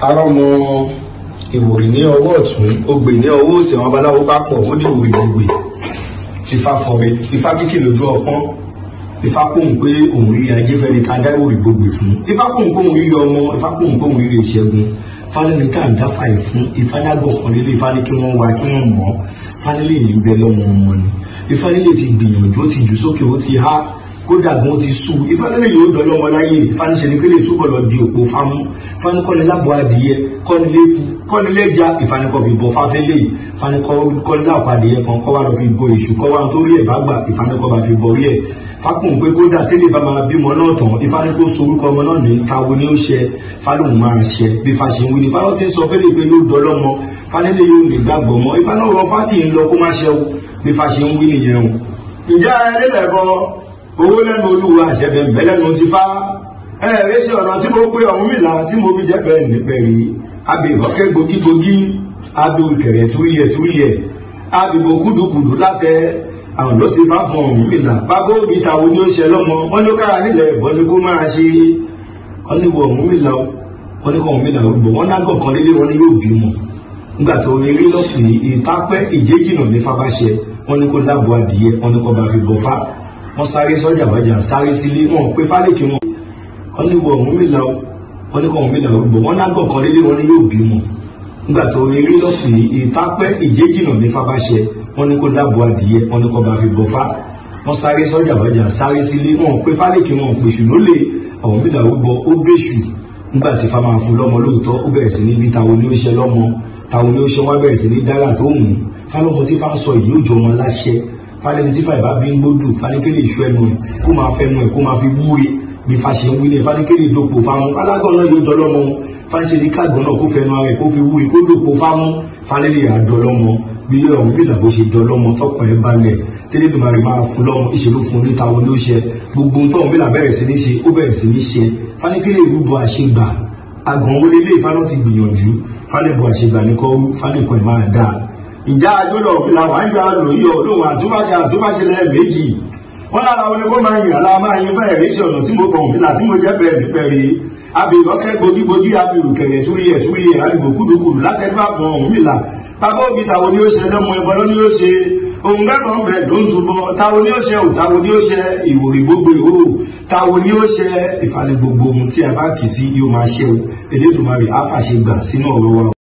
Arọ́mọ Ìwòrì ní ọwọ́ ọ̀tún, Ogbè ní ọwọ́ òsì, àwọn babaláwo bá pọ̀, ó ní Ìwòrì-Bogbè. Ifá fọre, Ifá Kíkì Lójú Ọpọ. Ifá kóhùn pé òun rí ajé fẹ́ni ká dá Ìwòrì-Bogbè fún. Ifá kóhùn pé òun rí ọmọ, Ifá kóhùn pé òun rí ìṣẹ́gun. Fálẹ́ni ká ń dáfà ẹ̀ fún, Ifá lágbọ̀ kan lélẹ̀, Ifá ní kí wọ́n wá kí wọ́n mọ̀. Fálẹ́lẹ̀ yìí ń bẹ lọ́mọ ọmọ ni. Ifá nílé ti gbìyànjú, ó ti jù sókè, ó ti há. Kódà gan ti sú. Ifá nílé yóò dọ́lọ́mọ láyé. Ifá ní ṣe ni kílè túbọ̀ lọ di òpó fámú. Ifá ní kọ́ni lábọ̀ adìyẹ, kọ́ni léku, kọ́ni lẹ́ja. Ifá ní kọ́ fi bọ̀ fáfẹ́lẹ̀. Ifá ní kọ́ni láàpọ̀ adìyẹ kan kọ́ wá lọ fi bo èṣù, kọ́ wá tó rí ẹ̀ bá gbà. Ifá ní kọ́ bá fi bọ̀ rí ẹ̀. Fákùn pé kódà tẹ́lẹ̀ bá máa bímọ náà tán. Ifá ní kó sorúkọ ọmọ náà ní Táwo ní ó ṣẹ. Ifá lòun máa ṣẹ. Bí Ifá ṣe ń wí ni Ifá lọ́ ti ń sọ fẹ́lẹ̀ pé yóò dọ́lọ́mọ. Ifá nílé yóò ní gbàgbọ́ mọ́. Ifá náà rọ Fákì ń lọ kó má ṣẹ o. Bí Ifá ṣe ń wí nìyẹn o. Ǹjẹ́ ẹlẹ́lẹ̀ bọ owó lẹ́nu Olúwo àṣẹbẹ̀ mẹ́lẹ́nu ti fá ẹ̀rẹ́ sí ọ̀nà tí mo pé Ọ̀rúnmìlà tí mo fi jẹ́ bẹ́ẹ̀ níbẹ̀ rí abẹ ìrọ́kẹ́ gbogígbogí abẹ ìkẹ̀rẹ̀ túríyẹ̀ abẹ kúdùkùdù látẹ àwọn ló sì bá fún Ọ̀rúnmìlà bàbá òbí Táwo ní ó ṣe lọ́mọ wọn ló kára nílẹ̀ ẹ̀bọ ni kó máa ṣe wọn ní Ọ̀rúnmìlà wọn ní kọ́ Ọ̀rúnmìlà rúbọ wọn lágàn kan lélẹ̀ wọn ní yóò bímọ nígbà tó rí lọ́pẹ́ ìtápẹ́ ìjéjìnà ní fábáṣẹ wọn ní kó lábọ̀ adìyẹ wọn ní kó bá fi bọ̀ fá wọ́n sáré sọ́jà wájà sáré sílé wọn pé fálẹ́kì wọn wọ́n ní Ọ̀rúnmìlà wọ́n ní kọ́ Ọ̀rúnmìlà rúbọ wọ́n lágàn kan lélẹ̀ wọ́n ní yóò bímọ nígbà tó rí lọ́pẹ́ ìtápẹ́ ìjéjìnà ní fábáṣẹ wọ́n ní kó lábọ̀ adìyẹ wọ́n ní kó bá fi bọ̀ fá wọ́n sáré sọ́jà wájà sáré sílé wọn pé fálẹ́kì wọn pèsù lólè Ọ̀rúnmìlà rúbọ ó gbèsù nígbà tí Ifá máa fún lọ́mọ lóòótọ́ ó bẹ̀rẹ̀ sí ní bí Táwo ní ó ṣe lọ́mọ Táwo ní ó ṣe wọ́n bẹ̀rẹ̀ sí ní dára tó hùn fálọ́mọ tí Ifá ń sọ yìí ó jọ ọmọ láṣẹ fálẹ́ni tí Ifá ìbá bí ń gbódù fálékélé ìṣú ẹnu ẹ̀ kó máa fẹnu ẹ̀ kó máa fi wúre bí Ifá ṣe ń wí ní fálékélé ìdòpò fámú alágọ̀ náà yóò dọlọ́mọ fáṣe ní káàgọ̀ náà kó fẹnu ara ẹ̀ kó fi wúre kó dòpò fámú fálẹ́lé àdọ́lọ́mọ bí Ọ̀rúnmìlà bó ṣe dọlọ́mọ tọkàn ẹ̀ balẹ̀ tẹ́lẹ̀dùmarè máa fún lọ́mọ ìṣèlú fún ní Táwo ló ṣe gbogbo tó Ọ̀rúnmìlà bẹ̀rẹ̀ sí ní ṣe ó bẹ̀rẹ̀ sí ní ṣe fálékélé ìrúbọ àṣegbà àgàn wọlé ilé Ifá náà ti gbìyànjú fálẹ́bọ àṣegbà ní kọ́rú fálẹ́kọ̀ ẹ̀ máa dáa ìjà àjọlọ làwọn àjọ àlòyọ lóhun àtúbàṣe lẹ́ẹ̀mejì wọn lára onígbó máa yìn àlá máa yin fẹ́ẹ̀ rí sí ọ̀nà tí mo bọ̀ Ọ̀rúnmìlà tí mo jẹ́ bẹ́ẹ̀ nípẹ́ rí abìrọ́kẹ́ gbogígbogí abìrùkẹ̀rẹ̀ túríyẹ̀ àdìgbò kúdùkùdù látẹ́gbà fún Ọ̀rúnmìlà bàbá òbí Táwo ní ó ṣe lọ́mọ ẹbọ ló ní ó ṣe ohun gbẹ́gbọ̀n bẹ̀ ló ń túbọ̀ Táwo ní ó ṣe Táwo ní ó ṣe Ìwòrì-Bogbè Táwo ní ó ṣe ìfàlẹ̀ gbogbo ohun tí a bá kì sí yóò máa ṣe o Elédùmarè á fàṣẹ gbà sínú ọ̀rọ̀ wa.